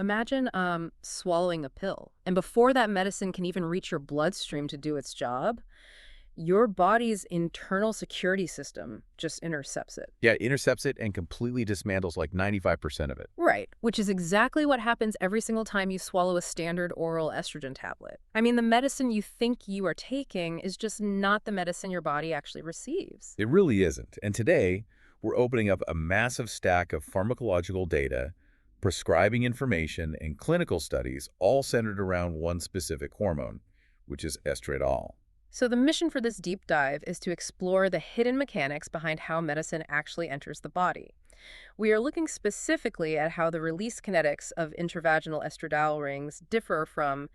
Imagine swallowing a pill, and before that medicine can even reach your bloodstream to do its job, your body's internal security system just intercepts it. Yeah, it intercepts it and completely dismantles like 95% of it. Right, which is exactly what happens every single time you swallow a standard oral estrogen tablet. I mean, the medicine you think you are taking is just not the medicine your body actually receives. It really isn't. And today, we're opening up a massive stack of pharmacological data, prescribing information, and clinical studies all centered around one specific hormone, which is estradiol. So, the mission for this deep dive is to explore the hidden mechanics behind how medicine actually enters the body. We are looking specifically at how the release kinetics of intravaginal estradiol rings differ from,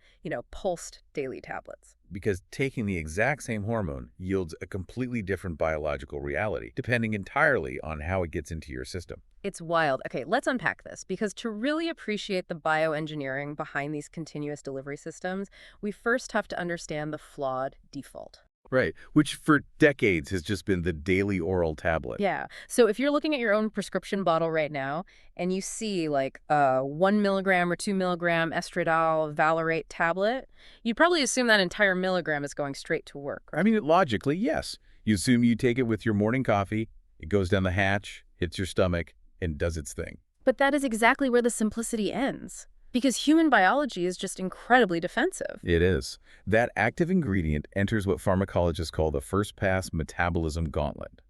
pulsed daily tablets. Because taking the exact same hormone yields a completely different biological reality, depending entirely on how it gets into your system. It's wild. Okay, let's unpack this because to really appreciate the bioengineering behind these continuous delivery systems, we first have to understand the flawed default. Right, which for decades has just been the daily oral tablet. Yeah. So if you're looking at your own prescription bottle right now and you see like a 1 milligram or 2 milligram estradiol valerate tablet, you'd probably assume that entire milligram is going straight to work, I right? mean, logically, yes. You assume you take it with your morning coffee, it goes down the hatch, hits your stomach, and does its thing. But that is exactly where the simplicity ends. Because human biology is just incredibly defensive. It is. That active ingredient enters what pharmacologists call the first-pass metabolism gauntlet.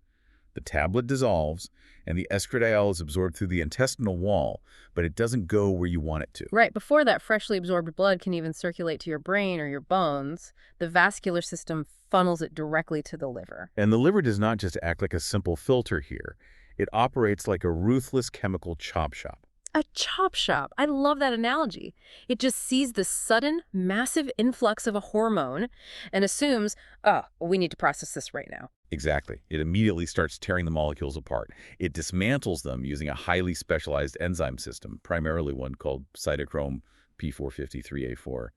The tablet dissolves, and the estradiol is absorbed through the intestinal wall, but it doesn't go where you want it to. Right, before that freshly absorbed blood can even circulate to your brain or your bones, the vascular system funnels it directly to the liver. And the liver does not just act like a simple filter here. It operates like a ruthless chemical chop shop. A chop shop. I love that analogy. It just sees the sudden, massive influx of a hormone and assumes, oh, we need to process this right now. Exactly. It immediately starts tearing the molecules apart. It dismantles them using a highly specialized enzyme system, primarily one called cytochrome P453A4, or,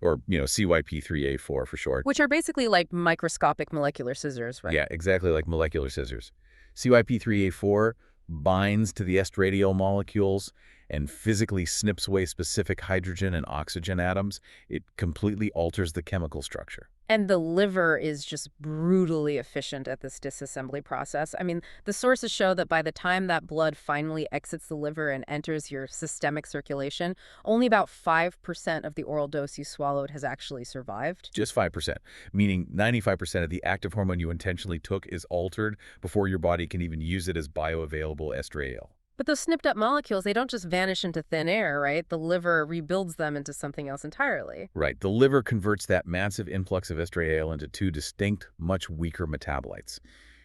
CYP3A4 for short. Which are basically like microscopic molecular scissors, right? Yeah, exactly like molecular scissors. CYP3A4 binds to the estradiol molecules and physically snips away specific hydrogen and oxygen atoms. It completely alters the chemical structure. And the liver is just brutally efficient at this disassembly process. I mean, the sources show that by the time that blood finally exits the liver and enters your systemic circulation, only about 5% of the oral dose you swallowed has actually survived. Just 5%, meaning 95% of the active hormone you intentionally took is altered before your body can even use it as bioavailable estradiol. But those snipped up molecules, they don't just vanish into thin air, right? The liver rebuilds them into something else entirely. Right. The liver converts that massive influx of estradiol into two distinct, much weaker metabolites,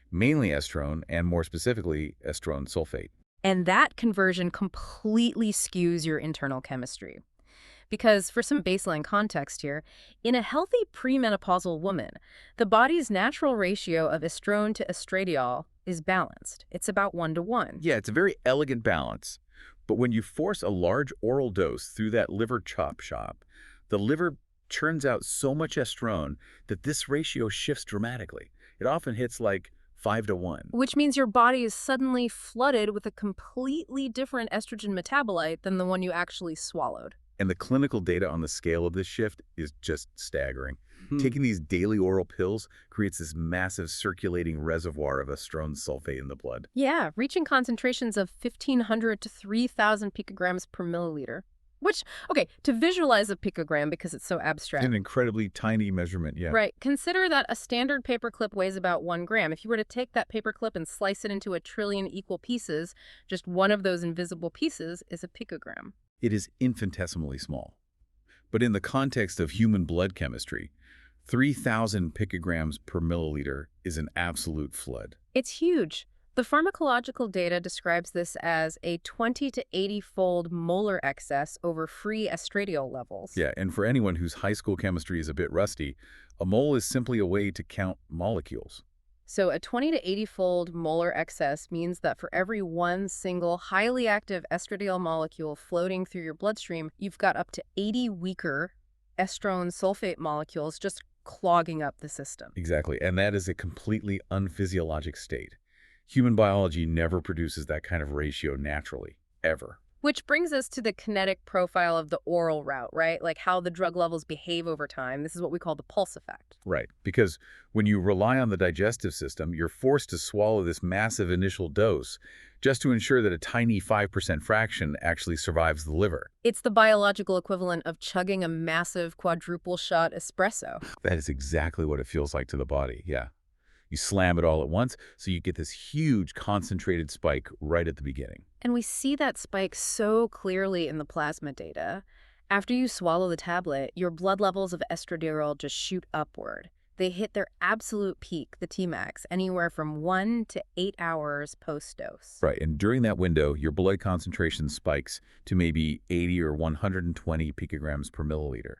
mainly estrone and more specifically estrone sulfate. And that conversion completely skews your internal chemistry. Because for some baseline context here, in a healthy premenopausal woman, the body's natural ratio of estrone to estradiol is balanced. It's about 1 to 1. Yeah, it's a very elegant balance. But when you force a large oral dose through that liver chop shop, the liver churns out so much estrone that this ratio shifts dramatically. It often hits like 5 to 1. Which means your body is suddenly flooded with a completely different estrogen metabolite than the one you actually swallowed. And the clinical data on the scale of this shift is just staggering. Taking these daily oral pills creates this massive circulating reservoir of estrone sulfate in the blood. Yeah, reaching concentrations of 1,500 to 3,000 picograms per milliliter. Which, okay, to visualize a picogram because it's so abstract. An incredibly tiny measurement, yeah. Right. Consider that a standard paperclip weighs about 1 gram. If you were to take that paperclip and slice it into 1 trillion equal pieces, just one of those invisible pieces is a picogram. It is infinitesimally small. But in the context of human blood chemistry, 3,000 picograms per milliliter is an absolute flood. It's huge. The pharmacological data describes this as a 20 to 80-fold molar excess over free estradiol levels. Yeah, and for anyone whose high school chemistry is a bit rusty, a mole is simply a way to count molecules. So a 20 to 80-fold molar excess means that for every one single highly active estradiol molecule floating through your bloodstream, you've got up to 80 weaker estrone sulfate molecules just clogging up the system. Exactly, and that is a completely unphysiologic state. Human biology never produces that kind of ratio naturally, ever. Which brings us to the kinetic profile of the oral route, right? Like how the drug levels behave over time. This is what we call the pulse effect. Right, because when you rely on the digestive system, you're forced to swallow this massive initial dose just to ensure that a tiny 5% fraction actually survives the liver. It's the biological equivalent of chugging a massive quadruple shot espresso. That is exactly what it feels like to the body, yeah. You slam it all at once, so you get this huge concentrated spike right at the beginning. And we see that spike so clearly in the plasma data. After you swallow the tablet, your blood levels of estradiol just shoot upward. They hit their absolute peak, the Tmax, anywhere from 1 to 8 hours post-dose. Right, and during that window, your blood concentration spikes to maybe 80 or 120 picograms per milliliter.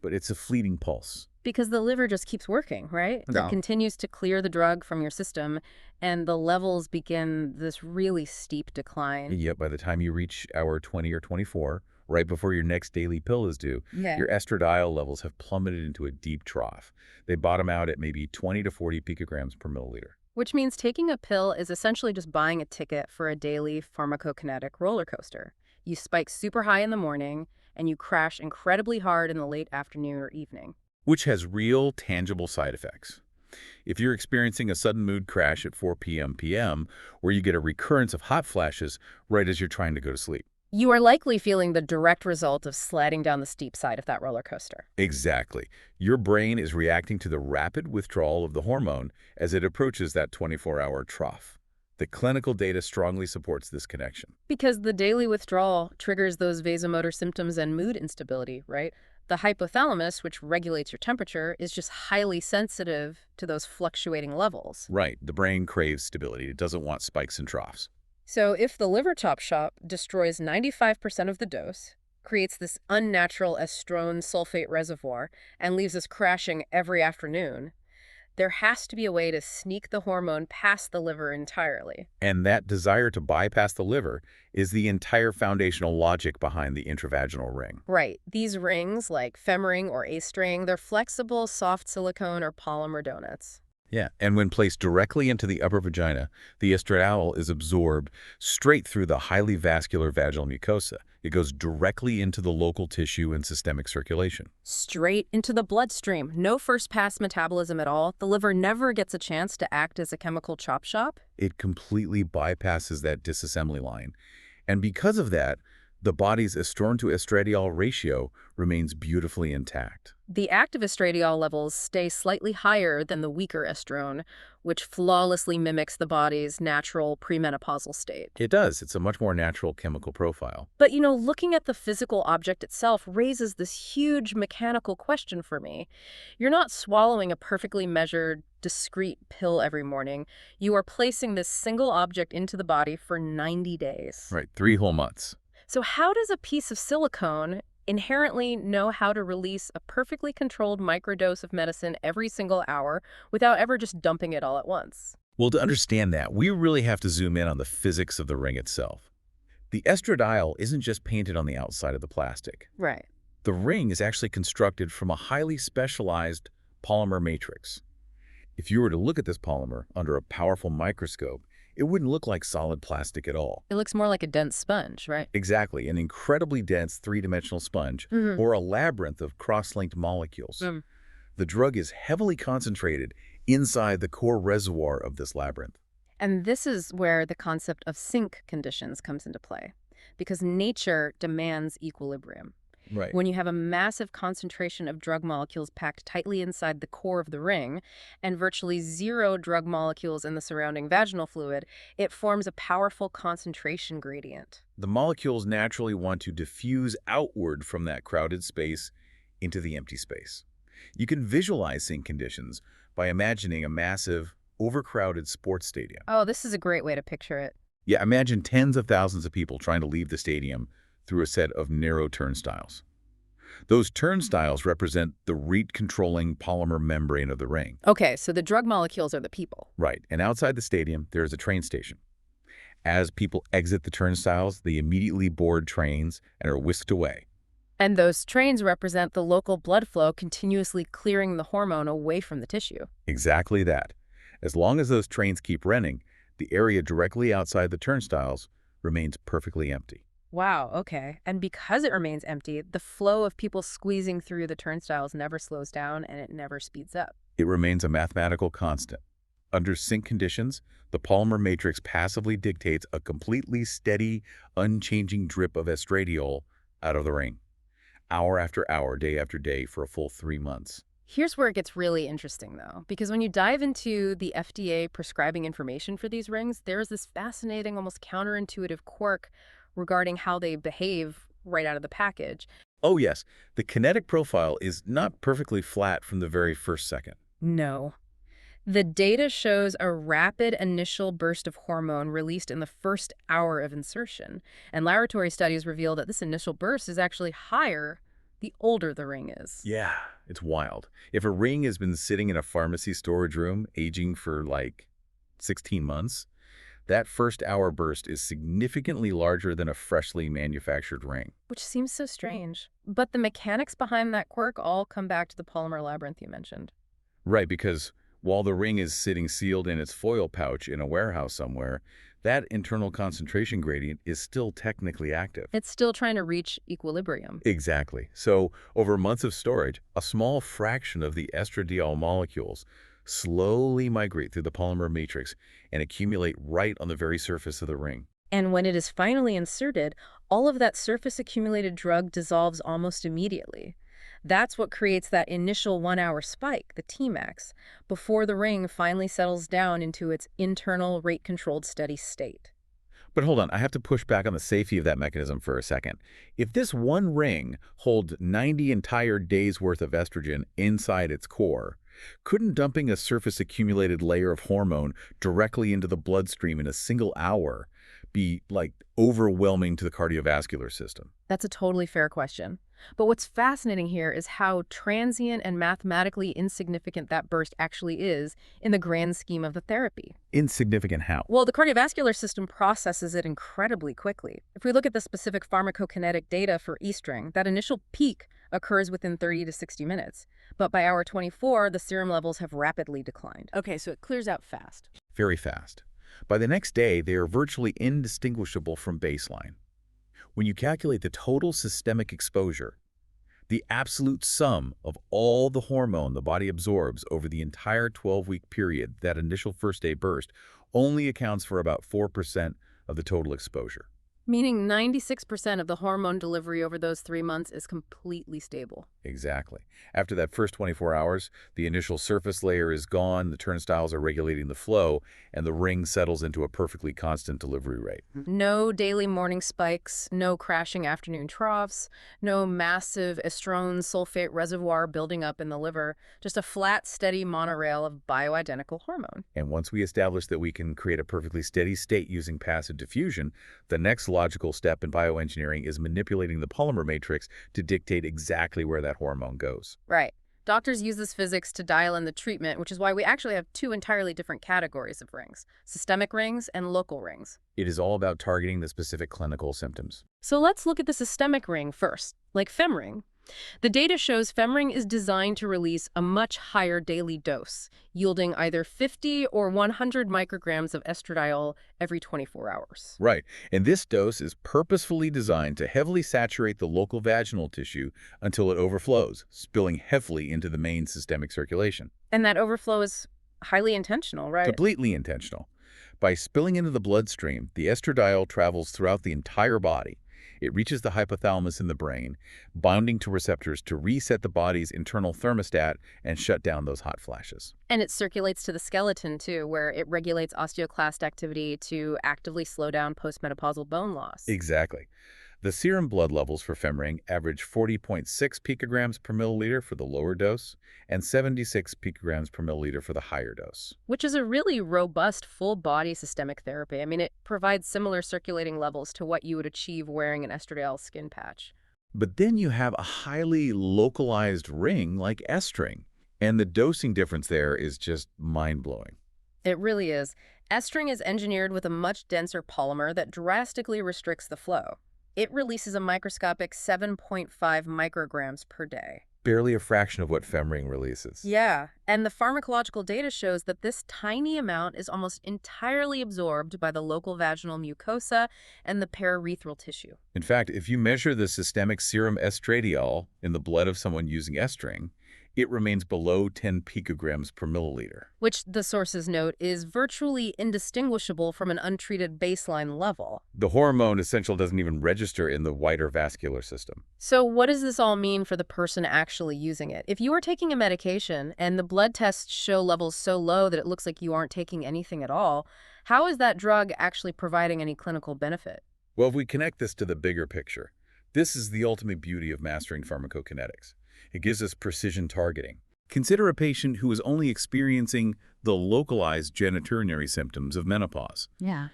But it's a fleeting pulse. Because the liver just keeps working, right? Yeah. It continues to clear the drug from your system, and the levels begin this really steep decline. Yet by the time you reach hour 20 or 24, right before your next daily pill is due, Yeah. your estradiol levels have plummeted into a deep trough. They bottom out at maybe 20 to 40 picograms per milliliter. Which means taking a pill is essentially just buying a ticket for a daily pharmacokinetic roller coaster. You spike super high in the morning, and you crash incredibly hard in the late afternoon or evening. Which has real, tangible side effects. If you're experiencing a sudden mood crash at 4 p.m., or you get a recurrence of hot flashes right as you're trying to go to sleep. You are likely feeling the direct result of sliding down the steep side of that roller coaster. Exactly. Your brain is reacting to the rapid withdrawal of the hormone as it approaches that 24-hour trough. The clinical data strongly supports this connection. Because the daily withdrawal triggers those vasomotor symptoms and mood instability, right? The hypothalamus, which regulates your temperature, is just highly sensitive to those fluctuating levels. Right. The brain craves stability. It doesn't want spikes and troughs. So if the liver chop shop destroys 95% of the dose, creates this unnatural estrone sulfate reservoir, and leaves us crashing every afternoon, there has to be a way to sneak the hormone past the liver entirely. And that desire to bypass the liver is the entire foundational logic behind the intravaginal ring. Right. These rings, like femring or A-string, they're flexible, soft silicone or polymer donuts. Yeah, and when placed directly into the upper vagina, the estradiol is absorbed straight through the highly vascular vaginal mucosa. It goes directly into the local tissue and systemic circulation. Straight into the bloodstream. No first-pass metabolism at all. The liver never gets a chance to act as a chemical chop shop. It completely bypasses that disassembly line. And because of that, the body's estrone to estradiol ratio remains beautifully intact. The active estradiol levels stay slightly higher than the weaker estrone, which flawlessly mimics the body's natural premenopausal state. It does. It's a much more natural chemical profile. But, looking at the physical object itself raises this huge mechanical question for me. You're not swallowing a perfectly measured, discrete pill every morning. You are placing this single object into the body for 90 days. Right, 3 whole months. So how does a piece of silicone inherently know how to release a perfectly controlled microdose of medicine every single hour without ever just dumping it all at once? Well, to understand that, we really have to zoom in on the physics of the ring itself. The estradiol isn't just painted on the outside of the plastic. Right. The ring is actually constructed from a highly specialized polymer matrix. If you were to look at this polymer under a powerful microscope, it wouldn't look like solid plastic at all. It looks more like a dense sponge, right? Exactly, an incredibly dense three-dimensional sponge or a labyrinth of cross-linked molecules. The drug is heavily concentrated inside the core reservoir of this labyrinth. And this is where the concept of sink conditions comes into play, because nature demands equilibrium. Right. When you have a massive concentration of drug molecules packed tightly inside the core of the ring and virtually zero drug molecules in the surrounding vaginal fluid, it forms a powerful concentration gradient. The molecules naturally want to diffuse outward from that crowded space into the empty space. You can visualize sink conditions by imagining a massive, overcrowded sports stadium. Oh, this is a great way to picture it. Yeah, imagine tens of thousands of people trying to leave the stadium through a set of narrow turnstiles. Those turnstiles represent the rate-controlling polymer membrane of the ring. Okay, so the drug molecules are the people. Right, and outside the stadium, there is a train station. As people exit the turnstiles, they immediately board trains and are whisked away. And those trains represent the local blood flow continuously clearing the hormone away from the tissue. Exactly that. As long as those trains keep running, the area directly outside the turnstiles remains perfectly empty. Wow, okay. And because it remains empty, the flow of people squeezing through the turnstiles never slows down and it never speeds up. It remains a mathematical constant. Under sink conditions, the polymer matrix passively dictates a completely steady, unchanging drip of estradiol out of the ring, hour after hour, day after day, for a full 3 months. Here's where it gets really interesting, though, because when you dive into the FDA prescribing information for these rings, there's this fascinating, almost counterintuitive quirk regarding how they behave right out of the package. Oh yes, the kinetic profile is not perfectly flat from the very first second. No. The data shows a rapid initial burst of hormone released in the first hour of insertion, and laboratory studies reveal that this initial burst is actually higher the older the ring is. Yeah, it's wild. If a ring has been sitting in a pharmacy storage room, aging for like 16 months, that first hour burst is significantly larger than a freshly manufactured ring. Which seems so strange. But the mechanics behind that quirk all come back to the polymer labyrinth you mentioned. Right, because while the ring is sitting sealed in its foil pouch in a warehouse somewhere, that internal concentration gradient is still technically active. It's still trying to reach equilibrium. Exactly. So, over months of storage, a small fraction of the estradiol molecules slowly migrate through the polymer matrix and accumulate right on the very surface of the ring. And when it is finally inserted, all of that surface accumulated drug dissolves almost immediately. That's what creates that initial 1 hour spike, the Tmax, before the ring finally settles down into its internal rate-controlled steady state. But hold on, I have to push back on the safety of that mechanism for a second. If this one ring holds 90 entire days' worth of estrogen inside its core, couldn't dumping a surface accumulated layer of hormone directly into the bloodstream in a single hour be, like, overwhelming to the cardiovascular system? That's a totally fair question. But what's fascinating here is how transient and mathematically insignificant that burst actually is in the grand scheme of the therapy. Insignificant how? Well, the cardiovascular system processes it incredibly quickly. If we look at the specific pharmacokinetic data for estring, that initial peak occurs within 30 to 60 minutes. But by hour 24, the serum levels have rapidly declined. Okay, so it clears out fast. Very fast. By the next day, they are virtually indistinguishable from baseline. When you calculate the total systemic exposure, the absolute sum of all the hormone the body absorbs over the entire 12-week period, that initial first-day burst, only accounts for about 4% of the total exposure. Meaning 96% of the hormone delivery over those 3 months is completely stable. Exactly. After that first 24 hours, the initial surface layer is gone, the turnstiles are regulating the flow, and the ring settles into a perfectly constant delivery rate. No daily morning spikes, no crashing afternoon troughs, no massive estrone sulfate reservoir building up in the liver, just a flat, steady monorail of bioidentical hormone. And once we establish that we can create a perfectly steady state using passive diffusion, the next logical step in bioengineering is manipulating the polymer matrix to dictate exactly where that hormone goes. Right. Doctors use this physics to dial in the treatment, which is why we actually have two entirely different categories of rings, systemic rings and local rings. It is all about targeting the specific clinical symptoms. So let's look at the systemic ring first, like femring. The data shows femring is designed to release a much higher daily dose, yielding either 50 or 100 micrograms of estradiol every 24 hours. Right, and this dose is purposefully designed to heavily saturate the local vaginal tissue until it overflows, spilling heavily into the main systemic circulation. And that overflow is highly intentional, right? Completely intentional. By spilling into the bloodstream, the estradiol travels throughout the entire body. It reaches the hypothalamus in the brain, binding to receptors to reset the body's internal thermostat and shut down those hot flashes. And it circulates to the skeleton, too, where it regulates osteoclast activity to actively slow down postmenopausal bone loss. Exactly. The serum blood levels for femring average 40.6 picograms per milliliter for the lower dose and 76 picograms per milliliter for the higher dose. Which is a really robust full-body systemic therapy. I mean, it provides similar circulating levels to what you would achieve wearing an estradiol skin patch. But then you have a highly localized ring like estring, and the dosing difference there is just mind-blowing. It really is. Estring is engineered with a much denser polymer that drastically restricts the flow. It releases a microscopic 7.5 micrograms per day. barely a fraction of what femring releases. Yeah, and the pharmacological data shows that this tiny amount is almost entirely absorbed by the local vaginal mucosa and the paraurethral tissue. In fact, if you measure the systemic serum estradiol in the blood of someone using estring, it remains below 10 picograms per milliliter. Which, the sources note, is virtually indistinguishable from an untreated baseline level. The hormone essential doesn't even register in the wider vascular system. So what does this all mean for the person actually using it? If you are taking a medication and the blood tests show levels so low that it looks like you aren't taking anything at all, how is that drug actually providing any clinical benefit? Well, if we connect this to the bigger picture, this is the ultimate beauty of mastering pharmacokinetics. It gives us precision targeting. Consider a patient who is only experiencing the localized genitourinary symptoms of menopause. Yeah.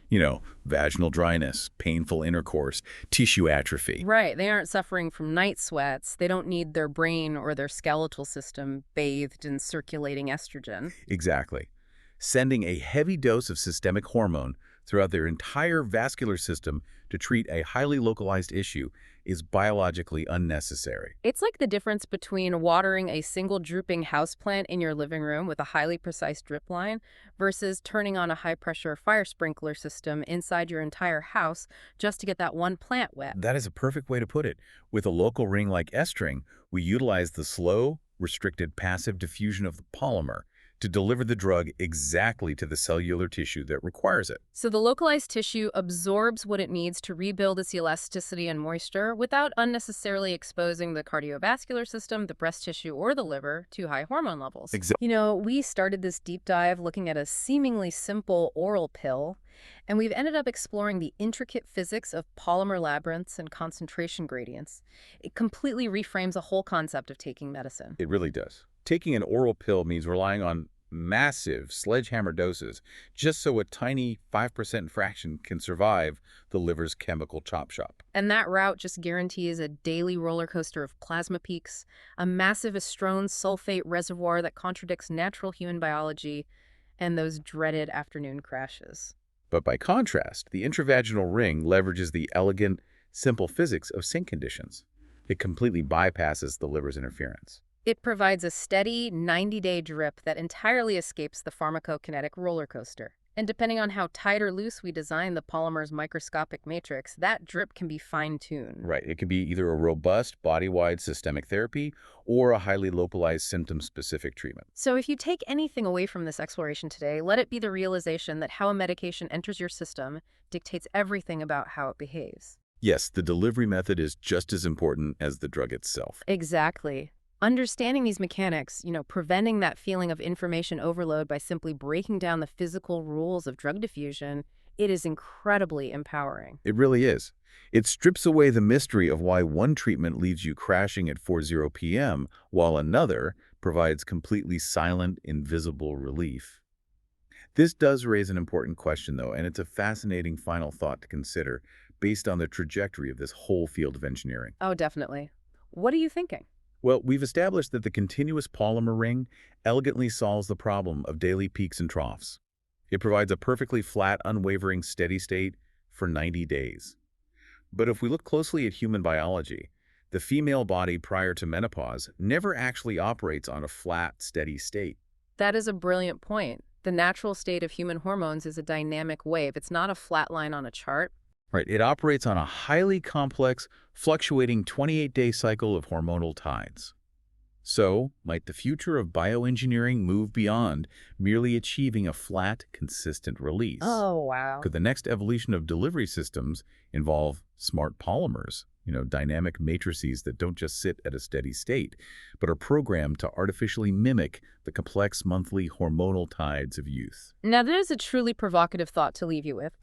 Vaginal dryness, painful intercourse, tissue atrophy. Right. They aren't suffering from night sweats. They don't need their brain or their skeletal system bathed in circulating estrogen. Exactly. Sending a heavy dose of systemic hormone throughout their entire vascular system to treat a highly localized issue is biologically unnecessary. It's like the difference between watering a single drooping houseplant in your living room with a highly precise drip line versus turning on a high-pressure fire sprinkler system inside your entire house just to get that one plant wet. That is a perfect way to put it. With a local ring like estring, we utilize the slow, restricted passive diffusion of the polymer to deliver the drug exactly to the cellular tissue that requires it. So the localized tissue absorbs what it needs to rebuild its elasticity and moisture without unnecessarily exposing the cardiovascular system, the breast tissue, or the liver to high hormone levels. Exactly. We started this deep dive looking at a seemingly simple oral pill, and we've ended up exploring the intricate physics of polymer labyrinths and concentration gradients. It completely reframes a whole concept of taking medicine. It really does. Taking an oral pill means relying on massive sledgehammer doses just so a tiny 5% fraction can survive the liver's chemical chop shop. And that route just guarantees a daily roller coaster of plasma peaks, a massive estrone sulfate reservoir that contradicts natural human biology, and those dreaded afternoon crashes. But by contrast, the intravaginal ring leverages the elegant, simple physics of sink conditions. It completely bypasses the liver's interference. It provides a steady 90-day drip that entirely escapes the pharmacokinetic roller coaster. And depending on how tight or loose we design the polymer's microscopic matrix, that drip can be fine-tuned. Right. It can be either a robust, body-wide systemic therapy or a highly localized symptom-specific treatment. So if you take anything away from this exploration today, let it be the realization that how a medication enters your system dictates everything about how it behaves. Yes, the delivery method is just as important as the drug itself. Exactly. Understanding these mechanics, preventing that feeling of information overload by simply breaking down the physical rules of drug diffusion, it is incredibly empowering. It really is. It strips away the mystery of why one treatment leaves you crashing at 4:00 p.m. while another provides completely silent, invisible relief. This does raise an important question, though, and it's a fascinating final thought to consider based on the trajectory of this whole field of engineering. Oh, definitely. What are you thinking? Well, we've established that the continuous polymer ring elegantly solves the problem of daily peaks and troughs. It provides a perfectly flat, unwavering steady state for 90 days. But if we look closely at human biology, the female body prior to menopause never actually operates on a flat, steady state. That is a brilliant point. The natural state of human hormones is a dynamic wave. It's not a flat line on a chart. Right, it operates on a highly complex, fluctuating 28-day cycle of hormonal tides. So, might the future of bioengineering move beyond merely achieving a flat, consistent release? Oh, wow. Could the next evolution of delivery systems involve smart polymers, dynamic matrices that don't just sit at a steady state, but are programmed to artificially mimic the complex monthly hormonal tides of youth? Now, that is a truly provocative thought to leave you with.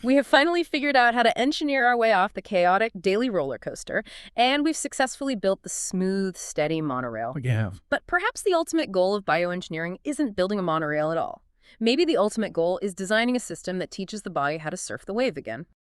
We have finally figured out how to engineer our way off the chaotic daily roller coaster, and we've successfully built the smooth, steady monorail. Yeah. But perhaps the ultimate goal of bioengineering isn't building a monorail at all. Maybe the ultimate goal is designing a system that teaches the body how to surf the wave again.